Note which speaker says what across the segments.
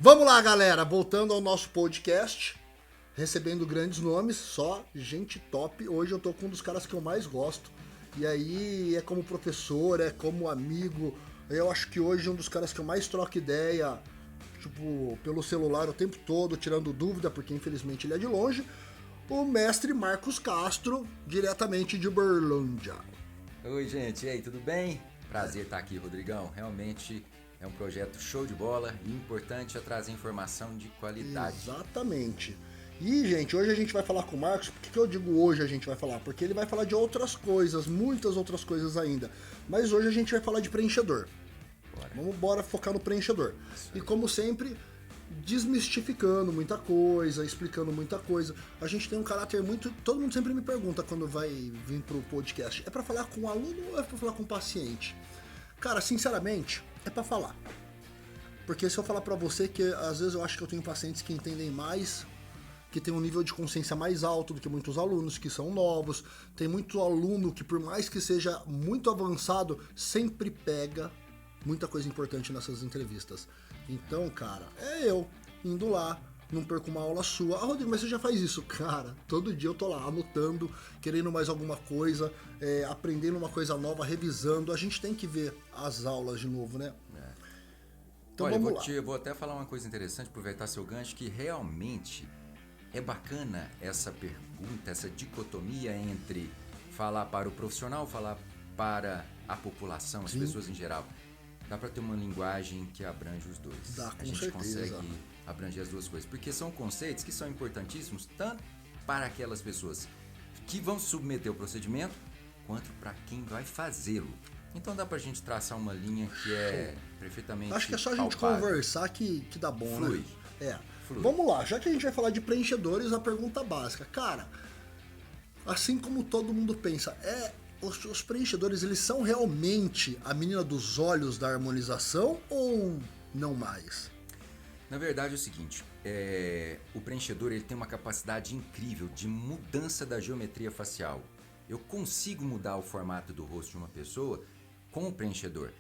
Speaker 1: Vamos lá, galera, voltando ao nosso podcast, recebendo grandes nomes, só gente top. Hoje eu tô com um dos caras que eu mais gosto. E aí é como professor, é como amigo. Eu acho que hoje é um dos caras que eu mais troco ideia, tipo, pelo celular o tempo todo, tirando dúvida, porque infelizmente ele é de longe. O mestre Marcos Castro, diretamente de Uberlândia.
Speaker 2: Oi, gente, e aí, tudo bem? Prazer estar aqui, Rodrigão. Realmente é um projeto show de bola e importante é trazer informação de qualidade.
Speaker 1: Exatamente. E, gente, hoje a gente vai falar com o Marcos. Por que eu digo hoje a gente vai falar? Porque ele vai falar de outras coisas, muitas outras coisas ainda. Mas hoje a gente vai falar de preenchedor. Bora focar no preenchedor. E como sempre, desmistificando muita coisa, explicando muita coisa. A gente tem um caráter muito... Todo mundo sempre me pergunta quando vai vir pro podcast. É pra falar com o aluno ou é pra falar com o paciente? Cara, sinceramente, é pra falar. Porque se eu falar pra você que às vezes eu acho que eu tenho pacientes que entendem mais, que tem um nível de consciência mais alto do que muitos alunos que são novos. Tem muito aluno que, por mais que seja muito avançado, sempre pega muita coisa importante nessas entrevistas. Então, cara, é eu indo lá, não perco uma aula sua. Ah, Rodrigo, mas você já faz isso? Cara, todo dia eu tô lá anotando, querendo mais alguma coisa, aprendendo uma coisa nova, revisando. A gente tem que ver as aulas de novo, né? Então,
Speaker 2: olha,
Speaker 1: vamos lá.
Speaker 2: eu vou até falar uma coisa interessante, aproveitar seu gancho, que realmente é bacana essa pergunta, essa dicotomia entre falar para o profissional, falar para a população, as pessoas em geral. Dá para ter uma linguagem que abrange os dois.
Speaker 1: Dá, com
Speaker 2: a gente
Speaker 1: certeza.
Speaker 2: consegue abranger as duas coisas, porque são conceitos que são importantíssimos tanto para aquelas pessoas que vão submeter o procedimento, quanto para quem vai fazê-lo. Então dá pra gente traçar uma linha que é perfeitamente
Speaker 1: Acho que é só a gente
Speaker 2: palpável.
Speaker 1: conversar que dá bom,
Speaker 2: Flui.
Speaker 1: né?
Speaker 2: Flui.
Speaker 1: Vamos lá, já que a gente vai falar de preenchedores, a pergunta básica. Cara, assim como todo mundo pensa, os preenchedores, eles são realmente a menina dos olhos da harmonização ou não mais?
Speaker 2: Na verdade é o seguinte, o preenchedor ele tem uma capacidade incrível de mudança da geometria facial. Eu consigo mudar o formato do rosto de uma pessoa com o preenchedor.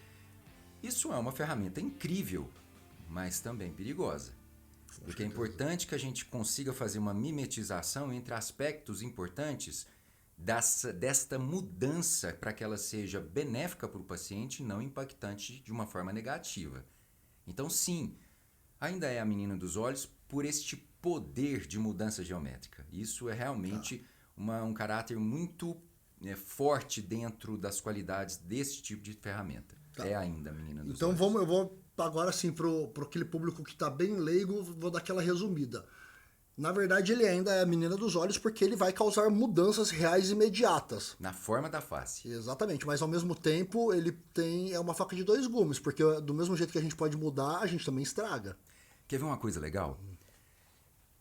Speaker 2: Isso é uma ferramenta incrível, mas também perigosa. Porque é importante que a gente consiga fazer uma mimetização entre aspectos importantes desta mudança para que ela seja benéfica para o paciente e não impactante de uma forma negativa. Então, sim, ainda é a menina dos olhos por este poder de mudança geométrica. Isso é realmente um caráter muito forte dentro das qualidades desse tipo de ferramenta. É ainda a menina dos olhos.
Speaker 1: Então eu vou agora sim pro aquele público que tá bem leigo, vou dar aquela resumida. Na verdade, ele ainda é a menina dos olhos porque ele vai causar mudanças reais e imediatas.
Speaker 2: Na forma da face.
Speaker 1: Exatamente, mas ao mesmo tempo ele é uma faca de dois gumes, porque do mesmo jeito que a gente pode mudar, a gente também estraga.
Speaker 2: Quer ver uma coisa legal?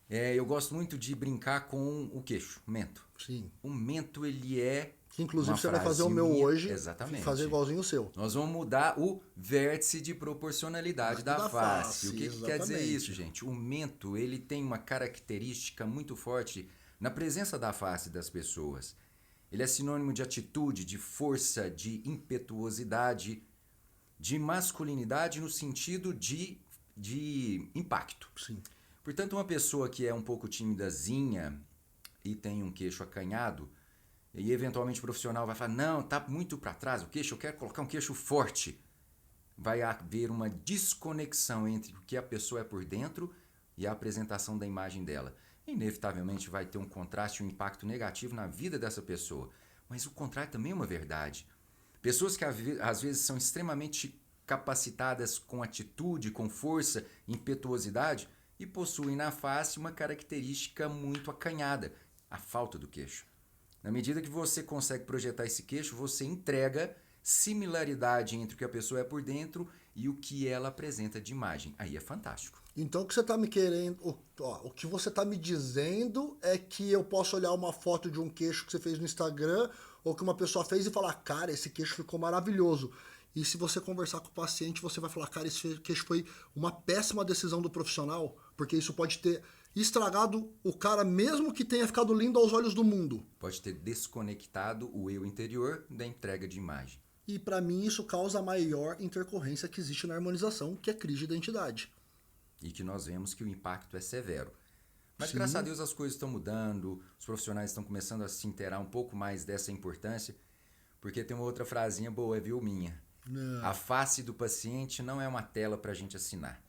Speaker 2: Eu gosto muito de brincar com o queixo, o mento.
Speaker 1: Sim.
Speaker 2: O mento, ele é
Speaker 1: Que inclusive
Speaker 2: uma
Speaker 1: você vai fazer o
Speaker 2: frasinha,
Speaker 1: meu hoje,
Speaker 2: exatamente.
Speaker 1: fazer igualzinho o seu.
Speaker 2: Nós vamos mudar o vértice de proporcionalidade da face. O que quer dizer isso, gente? O mento, ele tem uma característica muito forte na presença da face das pessoas. Ele é sinônimo de atitude, de força, de impetuosidade, de masculinidade no sentido de impacto.
Speaker 1: Sim.
Speaker 2: Portanto, uma pessoa que é um pouco timidazinha e tem um queixo acanhado, e eventualmente o profissional vai falar, não, tá muito para trás o queixo, eu quero colocar um queixo forte. Vai haver uma desconexão entre o que a pessoa é por dentro e a apresentação da imagem dela. Inevitavelmente vai ter um contraste, um impacto negativo na vida dessa pessoa. Mas o contrário também é uma verdade. Pessoas que às vezes são extremamente capacitadas com atitude, com força, impetuosidade e possuem na face uma característica muito acanhada, a falta do queixo. Na medida que você consegue projetar esse queixo, você entrega similaridade entre o que a pessoa é por dentro e o que ela apresenta de imagem. Aí é fantástico.
Speaker 1: Então o que você está me querendo, o que você está me dizendo é que eu posso olhar uma foto de um queixo que você fez no Instagram ou que uma pessoa fez e falar, cara, esse queixo ficou maravilhoso. E se você conversar com o paciente, você vai falar, cara, esse queixo foi uma péssima decisão do profissional, porque isso pode ter estragado o cara mesmo que tenha ficado lindo aos olhos do mundo.
Speaker 2: Pode ter desconectado o eu interior da entrega de imagem.
Speaker 1: E para mim isso causa a maior intercorrência que existe na harmonização, que é crise de identidade.
Speaker 2: e que nós vemos que o impacto é severo. Mas
Speaker 1: Sim.
Speaker 2: graças a Deus as coisas estão mudando, os profissionais estão começando a se inteirar um pouco mais dessa importância, porque tem uma outra frasinha boa, viu, minha? A face do paciente não é uma tela para a gente assinar.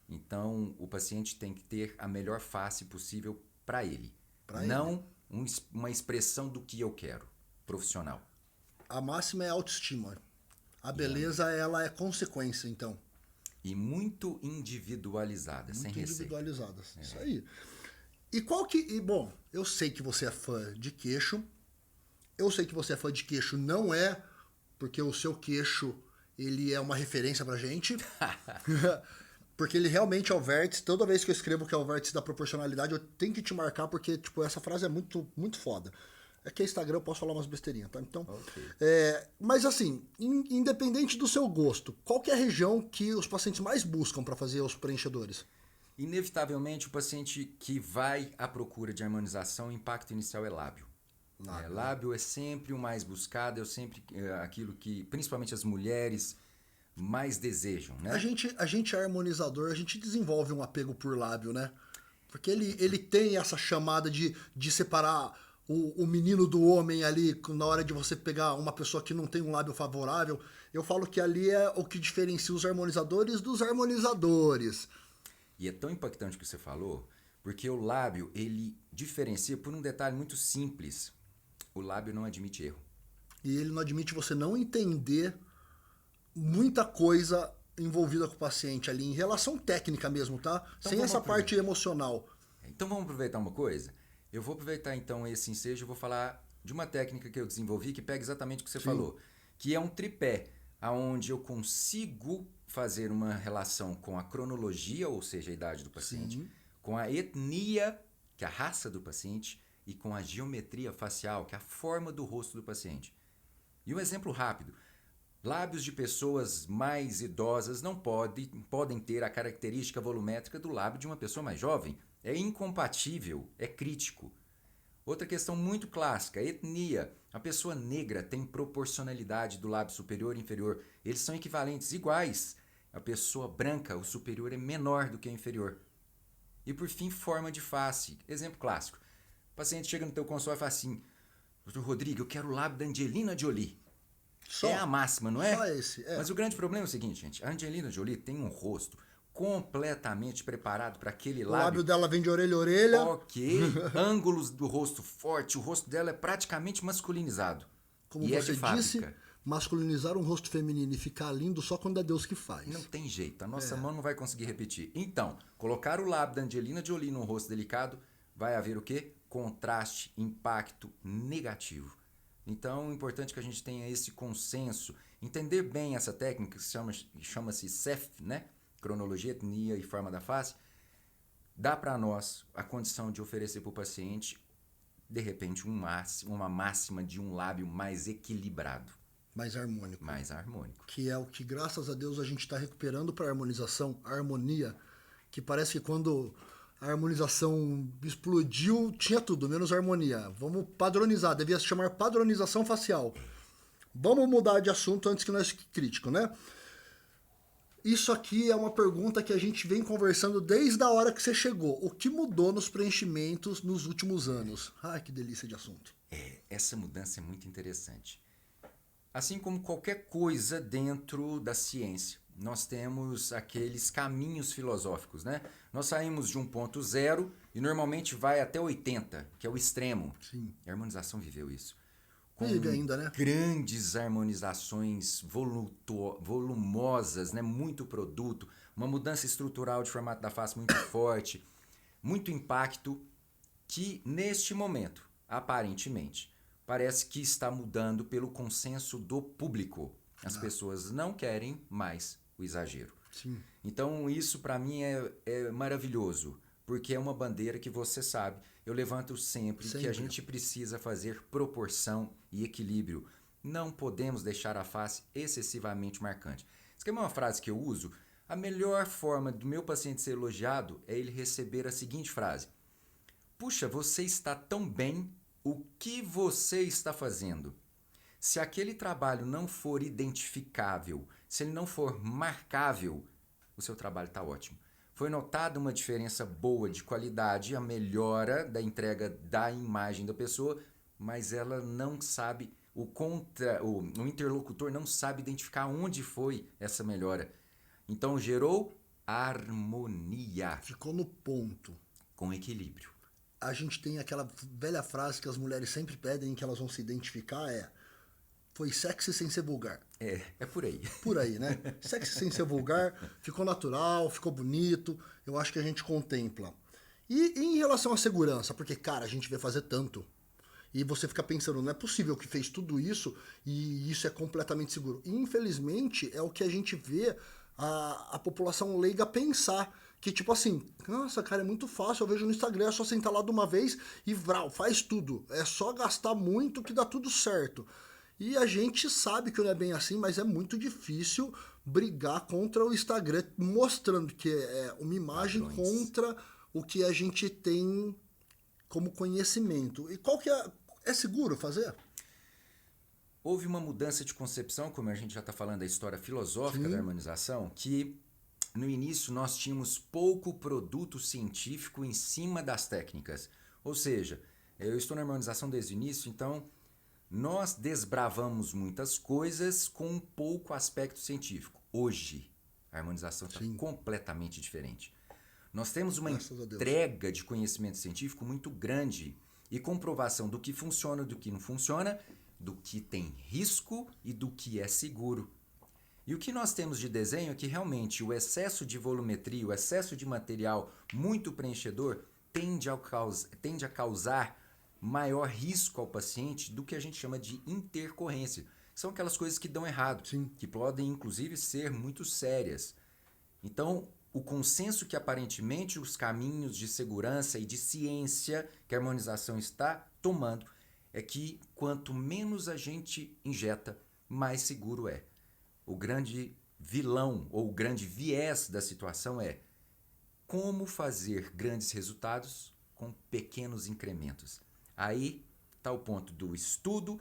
Speaker 2: Então, o paciente tem que ter a melhor face possível para ele. Não uma expressão do que eu quero, profissional.
Speaker 1: A máxima é autoestima. A beleza, ela é consequência, então.
Speaker 2: E muito individualizada, sem receita.
Speaker 1: Individualizadas. Isso aí. E qual que... E, bom, eu sei que você é fã de queixo. Eu sei que você é fã de queixo não é porque o seu queixo, ele é uma referência pra gente. Porque ele realmente é o vértice. Toda vez que eu escrevo que é o vértice da proporcionalidade, eu tenho que te marcar porque, tipo, essa frase é muito, muito foda. É que é Instagram, eu posso falar umas besteirinhas, tá? Então,
Speaker 2: Ok.
Speaker 1: mas assim, independente do seu gosto, qual que é a região que os pacientes mais buscam para fazer os preenchedores?
Speaker 2: Inevitavelmente, o paciente que vai à procura de harmonização, o impacto inicial é lábio. Lábio é sempre o mais buscado, é sempre aquilo que, principalmente as mulheres, mais desejam, né?
Speaker 1: A gente é harmonizador, a gente desenvolve um apego por lábio, né? Porque ele tem essa chamada de separar o menino do homem ali na hora de você pegar uma pessoa que não tem um lábio favorável. Eu falo que ali é o que diferencia os harmonizadores dos harmonizadores.
Speaker 2: E é tão impactante o que você falou, porque o lábio, ele diferencia por um detalhe muito simples. O lábio não admite erro.
Speaker 1: E ele não admite você não entender muita coisa envolvida com o paciente ali, em relação técnica mesmo, tá?
Speaker 2: Então
Speaker 1: sem
Speaker 2: vamos
Speaker 1: essa parte emocional.
Speaker 2: Então vamos aproveitar uma coisa? Eu vou aproveitar então esse ensejo e vou falar de uma técnica que eu desenvolvi que pega exatamente o que você falou, que é um tripé, onde eu consigo fazer uma relação com a cronologia, ou seja, a idade do paciente, com a etnia, que é a raça do paciente, e com a geometria facial, que é a forma do rosto do paciente. E um exemplo rápido. Lábios de pessoas mais idosas não podem ter a característica volumétrica do lábio de uma pessoa mais jovem. É incompatível, é crítico. Outra questão muito clássica, etnia. A pessoa negra tem proporcionalidade do lábio superior e inferior. Eles são equivalentes, iguais. A pessoa branca, o superior é menor do que o inferior. E por fim, forma de face. Exemplo clássico. O paciente chega no teu consultório e fala assim: Dr. Rodrigo, eu quero o lábio da Angelina Jolie.
Speaker 1: Só,
Speaker 2: é a máxima, não é?
Speaker 1: Só esse,
Speaker 2: Mas o grande problema é o seguinte, gente. A Angelina Jolie tem um rosto completamente preparado para aquele
Speaker 1: O
Speaker 2: lábio.
Speaker 1: lábio dela vem de orelha a orelha.
Speaker 2: Ok. Ângulos do rosto forte. O rosto dela é praticamente masculinizado.
Speaker 1: Como
Speaker 2: e
Speaker 1: você
Speaker 2: é de
Speaker 1: disse,
Speaker 2: fábrica.
Speaker 1: masculinizar um rosto feminino e ficar lindo só quando é Deus que faz.
Speaker 2: Não tem jeito. A nossa mão não vai conseguir repetir. Então, colocar o lábio da Angelina Jolie num rosto delicado, vai haver o quê? Contraste, impacto negativo. Então, é importante que a gente tenha esse consenso, entender bem essa técnica que chama-se CEF, né? Cronologia, etnia e forma da face, dá para nós a condição de oferecer para o paciente, de repente, uma máxima de um lábio mais equilibrado.
Speaker 1: Mais harmônico.
Speaker 2: Mais harmônico.
Speaker 1: Que é o que, graças a Deus, a gente está recuperando para a harmonização, a harmonia, que parece que quando a harmonização explodiu, tinha tudo, menos harmonia. Vamos padronizar, devia se chamar padronização facial. Vamos mudar de assunto antes que nós fique crítico, né? Isso aqui é uma pergunta que a gente vem conversando desde a hora que você chegou. O que mudou nos preenchimentos nos últimos anos? Ai, que delícia de assunto.
Speaker 2: Essa mudança é muito interessante. Assim como qualquer coisa dentro da ciência, nós temos aqueles caminhos filosóficos, né? Nós saímos de um ponto zero e normalmente vai até 80, que é o extremo.
Speaker 1: Sim.
Speaker 2: A harmonização viveu isso.
Speaker 1: Com vive ainda, né?
Speaker 2: Grandes harmonizações volumosas, né? Muito produto, uma mudança estrutural de formato da face muito forte, muito impacto, que neste momento, aparentemente, parece que está mudando pelo consenso do público. As pessoas não querem mais o exagero.
Speaker 1: Sim.
Speaker 2: Então isso para mim é maravilhoso, porque é uma bandeira que você sabe, eu levanto sempre que a gente precisa fazer proporção e equilíbrio. Não podemos deixar a face excessivamente marcante. Isso aqui é uma frase que eu uso. A melhor forma do meu paciente ser elogiado é ele receber a seguinte frase: puxa, você está tão bem, o que você está fazendo? Se aquele trabalho não for identificável, se ele não for marcável, o seu trabalho está ótimo. Foi notada uma diferença boa de qualidade, a melhora da entrega da imagem da pessoa, mas ela não sabe, o interlocutor não sabe identificar onde foi essa melhora. Então gerou harmonia.
Speaker 1: Ficou no ponto.
Speaker 2: Com equilíbrio.
Speaker 1: A gente tem aquela velha frase que as mulheres sempre pedem, que elas vão se identificar, foi sexy sem ser vulgar.
Speaker 2: É por aí.
Speaker 1: Por aí, né? Sexy sem ser vulgar, ficou natural, ficou bonito, eu acho que a gente contempla. E em relação à segurança, porque, cara, a gente vê fazer tanto, e você fica pensando, não é possível que fez tudo isso e isso é completamente seguro. E, infelizmente, é o que a gente vê a população leiga pensar. Que tipo assim, nossa, cara, é muito fácil, eu vejo no Instagram, é só sentar lá de uma vez e vral, faz tudo. É só gastar muito que dá tudo certo. E a gente sabe que não é bem assim, mas é muito difícil brigar contra o Instagram, mostrando que é uma imagem contra o que a gente tem como conhecimento. E qual que é? É seguro fazer?
Speaker 2: Houve uma mudança de concepção, como a gente já está falando da história filosófica da harmonização, que no início nós tínhamos pouco produto científico em cima das técnicas. Ou seja, eu estou na harmonização desde o início, então nós desbravamos muitas coisas com pouco aspecto científico. Hoje, a harmonização está completamente diferente. Nós temos uma entrega de conhecimento científico muito grande e comprovação do que funciona, do que não funciona, do que tem risco e do que é seguro. E o que nós temos de desenho é que realmente o excesso de volumetria, o excesso de material muito preenchedor tende a causar maior risco ao paciente do que a gente chama de intercorrência. São aquelas coisas que dão errado, que podem inclusive ser muito sérias. Então, o consenso que aparentemente os caminhos de segurança e de ciência que a harmonização está tomando é que quanto menos a gente injeta, mais seguro é. O grande vilão ou o grande viés da situação é como fazer grandes resultados com pequenos incrementos. Aí está o ponto do estudo,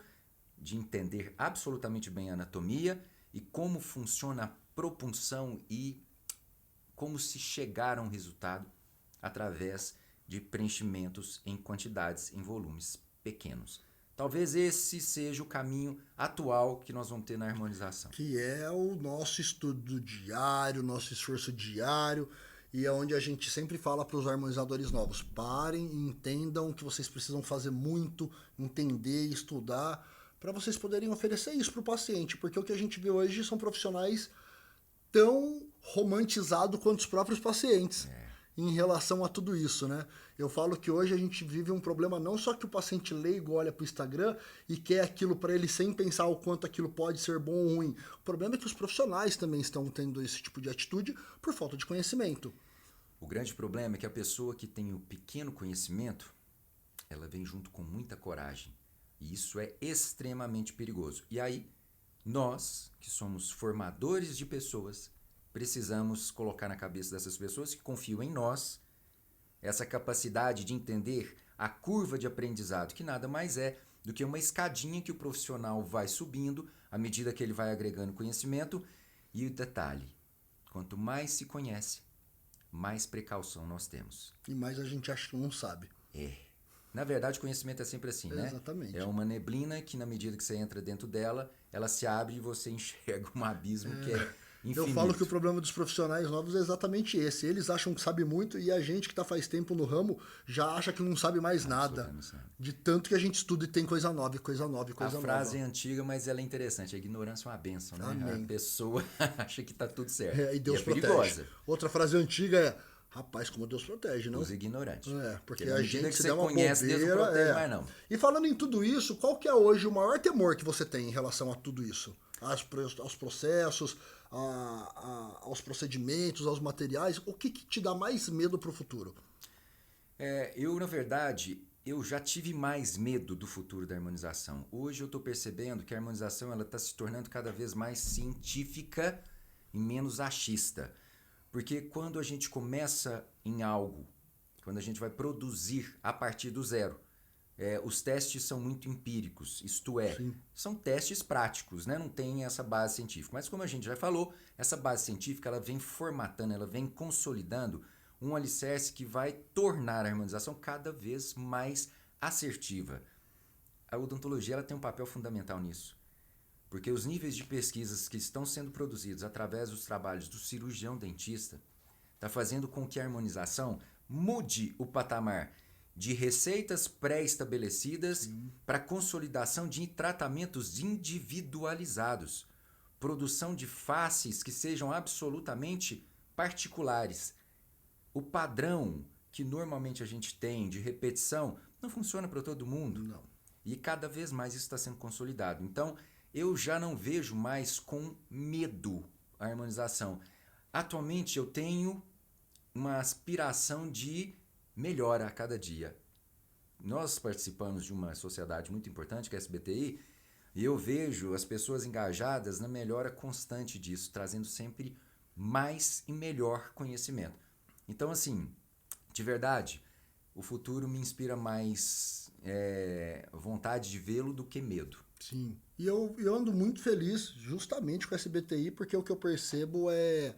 Speaker 2: de entender absolutamente bem a anatomia e como funciona a propulsão e como se chegar a um resultado através de preenchimentos em quantidades, em volumes pequenos. Talvez esse seja o caminho atual que nós vamos ter na harmonização.
Speaker 1: Que é o nosso estudo diário, nosso esforço diário, e é onde a gente sempre fala para os harmonizadores novos, parem e entendam que vocês precisam fazer muito, entender e estudar, para vocês poderem oferecer isso para o paciente, porque o que a gente vê hoje são profissionais tão romantizados quanto os próprios pacientes. Em relação a tudo isso, né? Eu falo que hoje a gente vive um problema não só que o paciente leigo olha para o Instagram e quer aquilo para ele sem pensar o quanto aquilo pode ser bom ou ruim. O problema é que os profissionais também estão tendo esse tipo de atitude por falta de conhecimento.
Speaker 2: O grande problema é que a pessoa que tem o pequeno conhecimento, ela vem junto com muita coragem. E isso é extremamente perigoso. E aí, nós, que somos formadores de pessoas, precisamos colocar na cabeça dessas pessoas que confiam em nós essa capacidade de entender a curva de aprendizado, que nada mais é do que uma escadinha que o profissional vai subindo à medida que ele vai agregando conhecimento. E o detalhe, quanto mais se conhece, mais precaução nós temos.
Speaker 1: E mais a gente acha que não sabe.
Speaker 2: Na verdade, o conhecimento é sempre assim, né?
Speaker 1: Exatamente.
Speaker 2: É uma neblina que, na medida que você entra dentro dela, ela se abre e você enxerga um abismo que é infinito.
Speaker 1: Eu falo que o problema dos profissionais novos é exatamente esse. Eles acham que sabe muito e a gente que está faz tempo no ramo já acha que não sabe mais nada. De tanto que a gente estuda e tem coisa nova, coisa nova, coisa nova.
Speaker 2: A frase é antiga, mas ela é interessante. A ignorância é uma bênção, né?
Speaker 1: Amém.
Speaker 2: A pessoa acha que está tudo certo.
Speaker 1: E Deus
Speaker 2: é
Speaker 1: protege.
Speaker 2: perigosa.
Speaker 1: Outra frase antiga é: rapaz, como Deus protege, não?
Speaker 2: Os ignorantes.
Speaker 1: Porque a gente
Speaker 2: que
Speaker 1: se
Speaker 2: você
Speaker 1: dá uma
Speaker 2: conhece,
Speaker 1: bobeira,
Speaker 2: Deus não protege mais não.
Speaker 1: E falando em tudo isso, qual que é hoje o maior temor que você tem em relação a tudo isso? Aos processos, aos procedimentos, aos materiais? O que te dá mais medo para o futuro?
Speaker 2: Eu, na verdade, eu já tive mais medo do futuro da harmonização. Hoje eu estou percebendo que a harmonização está se tornando cada vez mais científica e menos achista. Porque quando a gente começa em algo, quando a gente vai produzir a partir do zero, os testes são muito empíricos, isto é,
Speaker 1: Sim.
Speaker 2: são testes práticos, né? Não tem essa base científica. Mas como a gente já falou, essa base científica ela vem formatando, ela vem consolidando um alicerce que vai tornar a harmonização cada vez mais assertiva. A odontologia ela tem um papel fundamental nisso, porque os níveis de pesquisas que estão sendo produzidos através dos trabalhos do cirurgião dentista está fazendo com que a harmonização mude o patamar de receitas pré-estabelecidas para consolidação de tratamentos individualizados, produção de faces que sejam absolutamente particulares. O padrão que normalmente a gente tem de repetição não funciona para todo mundo.
Speaker 1: Não.
Speaker 2: E cada vez mais isso está sendo consolidado. Então, eu já não vejo mais com medo a harmonização. Atualmente, eu tenho uma aspiração de melhora a cada dia. Nós participamos de uma sociedade muito importante, que é a SBTI, e eu vejo as pessoas engajadas na melhora constante disso, trazendo sempre mais e melhor conhecimento. Então, assim, de verdade, o futuro me inspira mais vontade de vê-lo do que medo.
Speaker 1: Sim. E eu ando muito feliz justamente com a SBTI, porque o que eu percebo é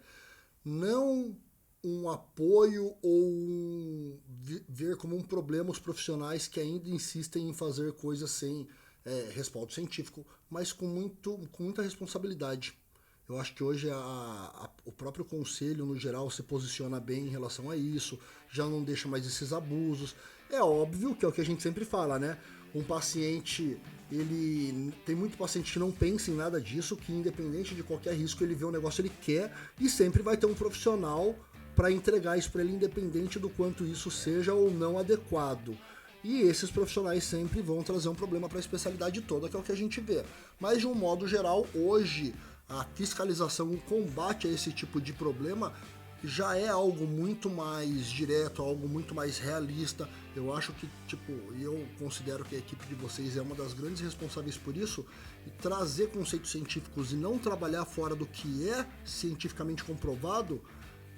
Speaker 1: não um apoio ou ver como um problema os profissionais que ainda insistem em fazer coisas sem respaldo científico, mas com muita responsabilidade. Eu acho que hoje o próprio conselho, no geral, se posiciona bem em relação a isso, já não deixa mais esses abusos. É óbvio que é o que a gente sempre fala, né? Um paciente, tem muito paciente que não pensa em nada disso, que independente de qualquer risco, ele vê um negócio, ele quer, e sempre vai ter um profissional para entregar isso para ele, independente do quanto isso seja ou não adequado. E esses profissionais sempre vão trazer um problema para a especialidade toda, que é o que a gente vê. Mas, de um modo geral, hoje, a fiscalização, o combate a esse tipo de problema já é algo muito mais direto, algo muito mais realista. Eu acho que, eu considero que a equipe de vocês é uma das grandes responsáveis por isso, e trazer conceitos científicos e não trabalhar fora do que é cientificamente comprovado,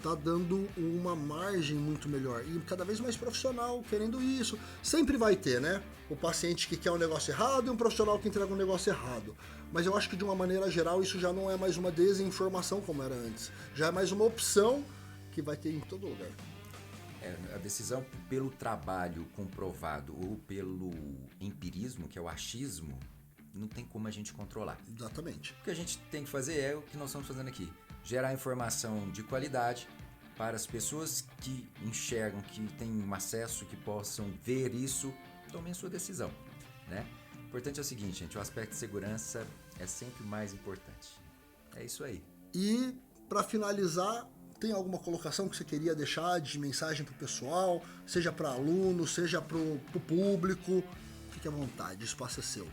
Speaker 1: tá dando uma margem muito melhor e cada vez mais profissional querendo isso. Sempre vai ter, né? O paciente que quer um negócio errado e um profissional que entrega um negócio errado. Mas eu acho que de uma maneira geral isso já não é mais uma desinformação como era antes. Já é mais uma opção que vai ter em todo lugar.
Speaker 2: A decisão pelo trabalho comprovado ou pelo empirismo, que é o achismo, não tem como a gente controlar.
Speaker 1: Exatamente.
Speaker 2: O que a gente tem que fazer é o que nós estamos fazendo aqui. Gerar informação de qualidade para as pessoas que enxergam, que têm um acesso, que possam ver isso, tomem sua decisão, né? O importante é o seguinte, gente, o aspecto de segurança é sempre mais importante. É isso aí.
Speaker 1: E, para finalizar, tem alguma colocação que você queria deixar de mensagem para o pessoal, seja para aluno, seja para o público? Fique à vontade, o espaço é seu.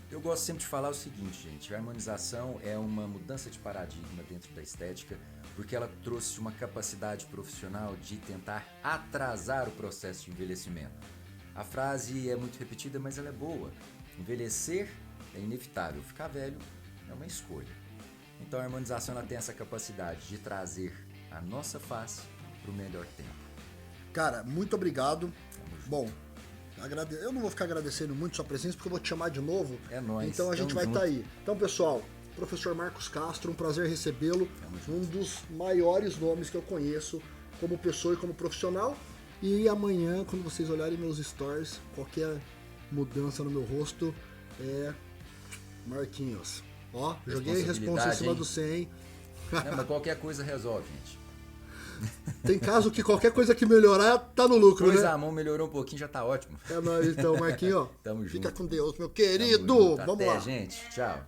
Speaker 2: Eu gosto sempre de falar o seguinte, gente, a harmonização é uma mudança de paradigma dentro da estética, porque ela trouxe uma capacidade profissional de tentar atrasar o processo de envelhecimento. A frase é muito repetida, mas ela é boa. Envelhecer é inevitável, ficar velho é uma escolha. Então a harmonização ela tem essa capacidade de trazer a nossa face para o melhor tempo.
Speaker 1: Cara, muito obrigado. Bom, eu não vou ficar agradecendo muito sua presença, porque eu vou te chamar de novo.
Speaker 2: É nóis.
Speaker 1: Então a gente vai estar aí. Então, pessoal, professor Marcos Castro, um prazer recebê-lo. Um dos maiores nomes que eu conheço como pessoa e como profissional. E amanhã, quando vocês olharem meus stories, qualquer mudança no meu rosto é Marquinhos. Ó, joguei responsa em cima do 100.
Speaker 2: Não, mas qualquer coisa resolve, gente.
Speaker 1: Tem caso que qualquer coisa que melhorar tá no lucro,
Speaker 2: Pois
Speaker 1: né?
Speaker 2: a mão melhorou um pouquinho, já tá ótimo.
Speaker 1: É nóis então, Marquinhos.
Speaker 2: Tamo junto.
Speaker 1: Fica com Deus, meu querido. Vamos
Speaker 2: Até,
Speaker 1: lá.
Speaker 2: gente. Tchau.